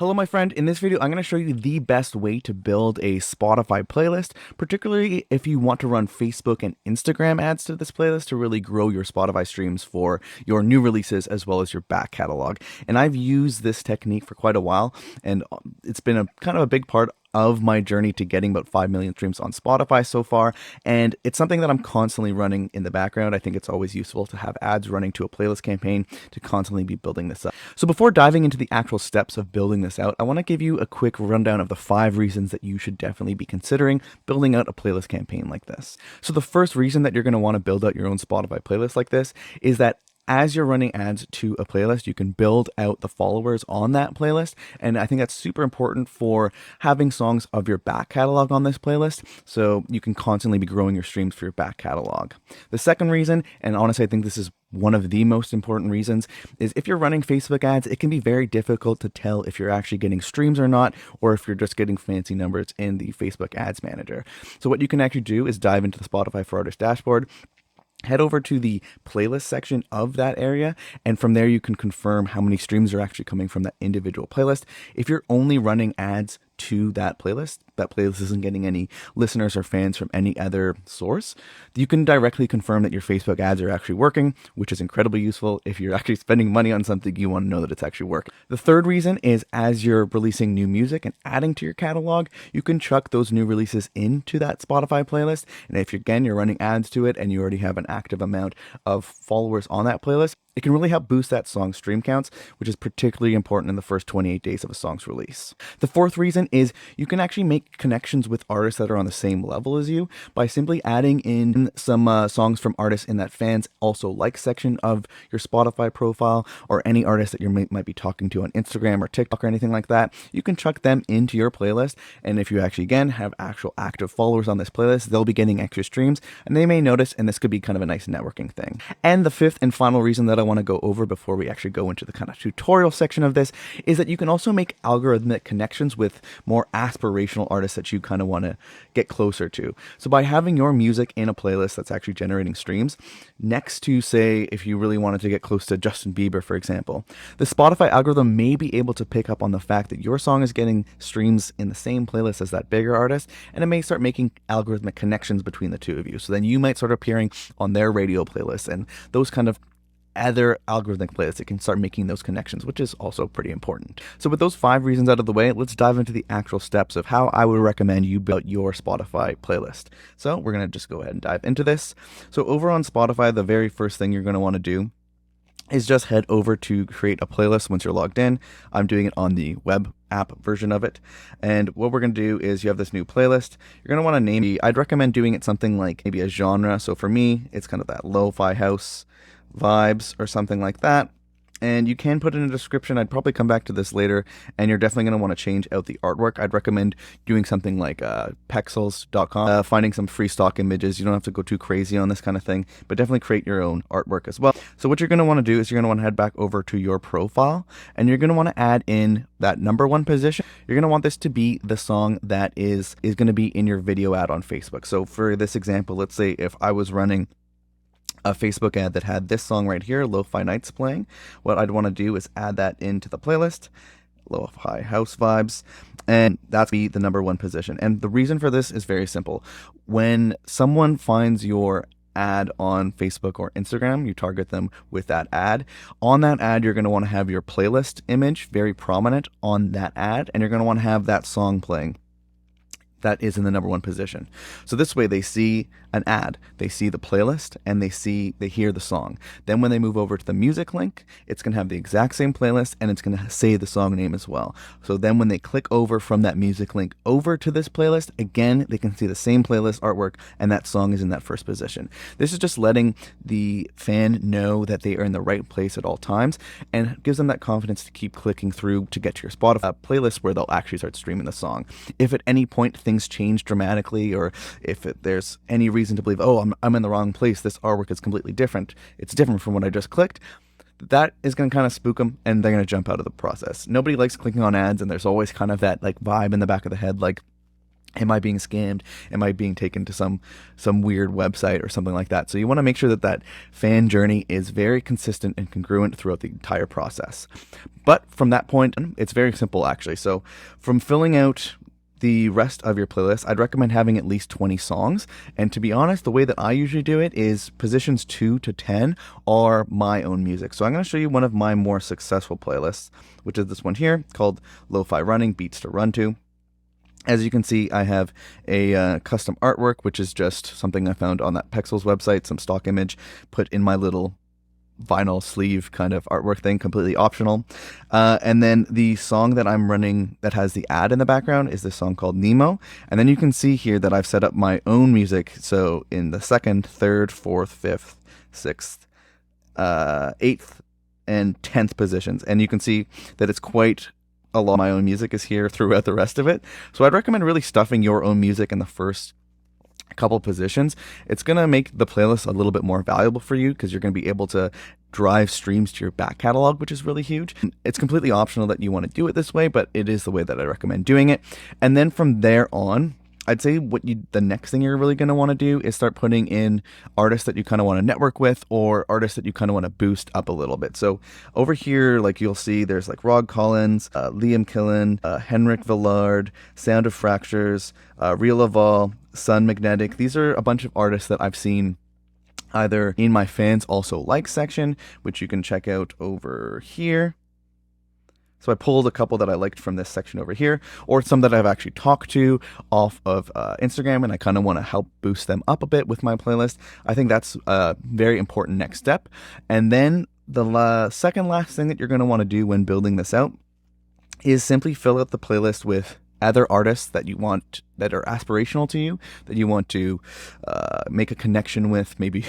Hello, my friend. In this video, I'm going to show you the best way to build a Spotify playlist, particularly if you want to run Facebook and Instagram ads to this playlist to really grow your Spotify streams for your new releases as well as your back catalog. And I've used this technique for quite a while, and it's been a kind of a big part of my journey to getting about 5 million streams on Spotify so far, and it's something that I'm constantly running in the background. I think it's always useful to have ads running to a playlist campaign to constantly be building this up. So before diving into the actual steps of building this out, I want to give you a quick rundown of the 5 reasons that you should definitely be considering building out a playlist campaign like this. So the first reason that you're going to want to build out your own Spotify playlist like this is that as you're running ads to a playlist, you can build out the followers on that playlist. And I think that's super important for having songs of your back catalog on this playlist, so you can constantly be growing your streams for your back catalog. The second reason, and honestly, I think this is one of the most important reasons, is if you're running Facebook ads, it can be very difficult to tell if you're actually getting streams or not, or if you're just getting fancy numbers in the Facebook Ads Manager. So what you can actually do is dive into the Spotify for Artists dashboard, head over to the playlist section of that area, and from there you can confirm how many streams are actually coming from that individual playlist. If you're only running ads to that playlist isn't getting any listeners or fans from any other source, you can directly confirm that your Facebook ads are actually working, which is incredibly useful. If you're actually spending money on something, you want to know that it's actually working. The third reason is as you're releasing new music and adding to your catalog, you can chuck those new releases into that Spotify playlist. And if you're running ads to it and you already have an active amount of followers on that playlist, it can really help boost that song's stream counts, which is particularly important in the first 28 days of a song's release. The fourth reason is you can actually make connections with artists that are on the same level as you by simply adding in some songs from artists in that fans also like section of your Spotify profile, or any artist that you might be talking to on Instagram or TikTok or anything like that. You can chuck them into your playlist, and if you actually, again, have actual active followers on this playlist, they'll be getting extra streams, and they may notice, and this could be kind of a nice networking thing. And the fifth and final reason that I want to go over before we actually go into the kind of tutorial section of this is that you can also make algorithmic connections with more aspirational artists that you kind of want to get closer to. So by having your music in a playlist that's actually generating streams next to, say, if you really wanted to get close to Justin Bieber, for example, the Spotify algorithm may be able to pick up on the fact that your song is getting streams in the same playlist as that bigger artist, and it may start making algorithmic connections between the two of you. So then you might start appearing on their radio playlists and those kind of other algorithmic playlists. It can start making those connections, which is also pretty important. So with those 5 reasons out of the way, let's dive into the actual steps of how I would recommend you build your Spotify playlist. So we're going to just go ahead and dive into this. So over on Spotify, the very first thing you're going to want to do is just head over to create a playlist once you're logged in. I'm doing it on the web app version of it. And what we're going to do is you have this new playlist. You're going to want to name it. I'd recommend doing it something like maybe a genre. So for me, it's kind of that lo-fi house vibes or something like that. And you can put in a description. I'd probably come back to this later, and you're definitely going to want to change out the artwork. I'd recommend doing something like pexels.com, finding some free stock images. You don't have to go too crazy on this kind of thing, but definitely create your own artwork as well. So what you're going to want to do is you're going to want to head back over to your profile, and you're going to want to add in that number 1 position. You're going to want this to be the song that is going to be in your video ad on Facebook. So for this example, let's say if I was running a Facebook ad that had this song right here, Lo-Fi Nights, playing, what I'd want to do is add that into the playlist, Lo-Fi House Vibes, and that's be the number 1 position. And the reason for this is very simple. When someone finds your ad on Facebook or Instagram, you target them with that ad. On that ad, you're going to want to have your playlist image very prominent on that ad, and you're going to want to have that song playing that is in the number 1 position. So this way they see an ad, they see the playlist, and they hear the song. Then when they move over to the music link, it's going to have the exact same playlist, and it's going to say the song name as well. So then when they click over from that music link over to this playlist, again, they can see the same playlist artwork, and that song is in that first position. This is just letting the fan know that they are in the right place at all times, and gives them that confidence to keep clicking through to get to your Spotify playlist where they'll actually start streaming the song. If at any point things change dramatically, or if there's any reason to believe, oh, I'm in the wrong place, this artwork is completely different, it's different from what I just clicked, that is going to kind of spook them, and they're going to jump out of the process. Nobody likes clicking on ads, and there's always kind of that like vibe in the back of the head, like, Am I being scammed? Am I being taken to some weird website or something like that? So you want to make sure that that fan journey is very consistent and congruent throughout the entire process. But from that point, it's very simple actually. So from filling out the rest of your playlist, I'd recommend having at least 20 songs. And to be honest, the way that I usually do it is positions 2 to 10 are my own music. So I'm going to show you one of my more successful playlists, which is this one here called Lo-Fi Running Beats to Run To. As you can see, I have a custom artwork, which is just something I found on that Pexels website, some stock image put in my little vinyl sleeve kind of artwork thing, completely optional. And then the song that I'm running that has the ad in the background is this song called Nemo. And then you can see here that I've set up my own music. So in the second, third, fourth, fifth, sixth, eighth, and 10th positions. And you can see that it's quite a lot of my own music is here throughout the rest of it. So I'd recommend really stuffing your own music in the first couple positions. It's going to make the playlist a little bit more valuable for you because you're going to be able to drive streams to your back catalog, which is really huge. It's completely optional that you want to do it this way, but it is the way that I recommend doing it. And then from there on, I'd say the next thing you're really going to want to do is start putting in artists that you kind of want to network with or artists that you kind of want to boost up a little bit. So over here, like you'll see, there's like Rod Collins, Liam Killen, Henrik Villard, Sound of Fractures, Real Laval, Sun Magnetic. These are a bunch of artists that I've seen either in my fans also like section, which you can check out over here. So I pulled a couple that I liked from this section over here, or some that I've actually talked to off of Instagram, and I kind of want to help boost them up a bit with my playlist. I think that's a very important next step. And then the second last thing that you're going to want to do when building this out is simply fill out the playlist with other artists that you want that are aspirational to you, that you want to make a connection with maybe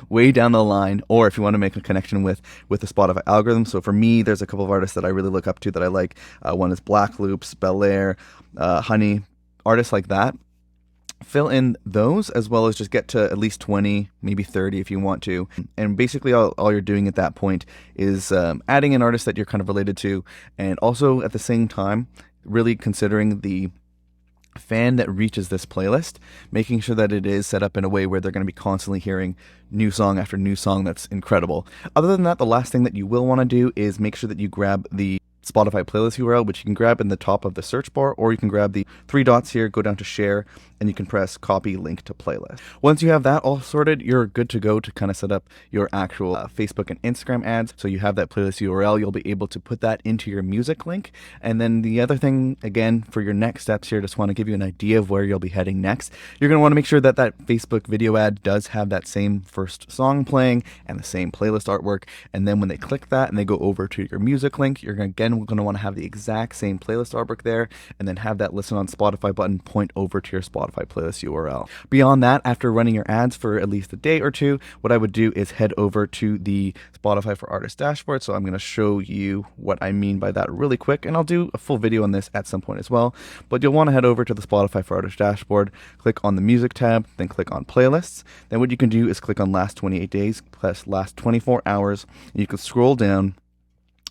way down the line, or if you want to make a connection with the Spotify algorithm. So for me, there's a couple of artists that I really look up to that I like. One is Black Loops, Belair, Honey, artists like that. Fill in those as well as just get to at least 20, maybe 30 if you want to. And basically all you're doing at that point is adding an artist that you're kind of related to, and also at the same time really considering the fan that reaches this playlist, making sure that it is set up in a way where they're going to be constantly hearing new song after new song that's incredible. Other than that, the last thing that you will want to do is make sure that you grab the Spotify playlist URL, which you can grab in the top of the search bar, or you can grab the 3 dots here, go down to share, and you can press copy link to playlist. Once you have that all sorted, you're good to go to kind of set up your actual Facebook and Instagram ads. So you have that playlist URL, you'll be able to put that into your music link. And then the other thing, again, for your next steps here, just want to give you an idea of where you'll be heading next. You're going to want to make sure that that Facebook video ad does have that same first song playing and the same playlist artwork. And then when they click that and they go over to your music link, you're going to want to have the exact same playlist artwork there, and then have that listen on Spotify button point over to your Spotify playlist URL. Beyond that, after running your ads for at least a day or two, what I would do is head over to the Spotify for Artists dashboard. So I'm going to show you what I mean by that really quick, and I'll do a full video on this at some point as well. But you'll want to head over to the Spotify for Artists dashboard, click on the music tab, then click on playlists. Then what you can do is click on last 28 days plus last 24 hours, and you can scroll down.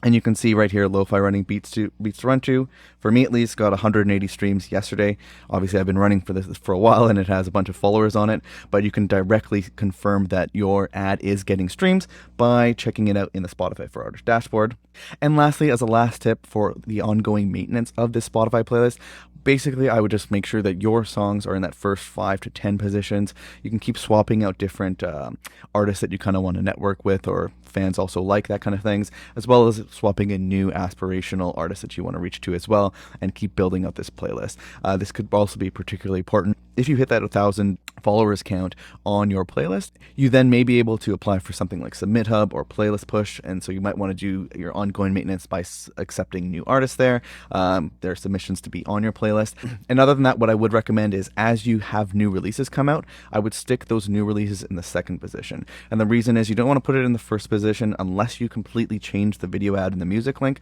And you can see right here, Lo-Fi Running Beats to Run To. For me at least, got 180 streams yesterday. Obviously, I've been running for this for a while, and it has a bunch of followers on it. But you can directly confirm that your ad is getting streams by checking it out in the Spotify for Artists dashboard. And lastly, as a last tip for the ongoing maintenance of this Spotify playlist, basically, I would just make sure that your songs are in that first 5 to 10 positions. You can keep swapping out different artists that you kind of want to network with, or fans also like that kind of things, as well as swapping in new aspirational artists that you want to reach to as well, and keep building up this playlist. This could also be particularly important if you hit that 1,000 followers count on your playlist. You then may be able to apply for something like Submit Hub or Playlist Push, and so you might want to do your ongoing maintenance by accepting new artists there. There are submissions to be on your playlist. And other than that, what I would recommend is as you have new releases come out, I would stick those new releases in the second position. And the reason is you don't want to put it in the first position unless you completely change the video ad and the music link,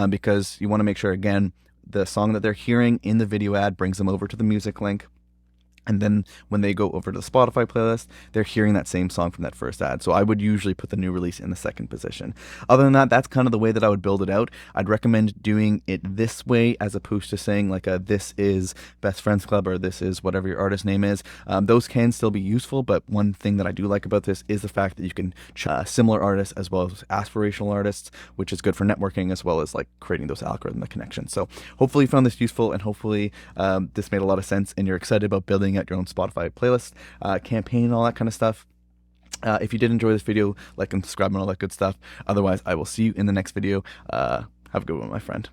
because you want to make sure, again, the song that they're hearing in the video ad brings them over to the music link. And then when they go over to the Spotify playlist, they're hearing that same song from that first ad. So I would usually put the new release in the second position. Other than that, that's kind of the way that I would build it out. I'd recommend doing it this way as opposed to saying like this is Best Friends Club or this is whatever your artist name is. Those can still be useful, but one thing that I do like about this is the fact that you can similar artists as well as aspirational artists, which is good for networking as well as like creating those algorithmic connections. So hopefully you found this useful, and hopefully this made a lot of sense and you're excited about building out your own Spotify playlist, campaign, and all that kind of stuff. If you did enjoy this video, like and subscribe and all that good stuff. Otherwise, I will see you in the next video. Have a good one, my friend.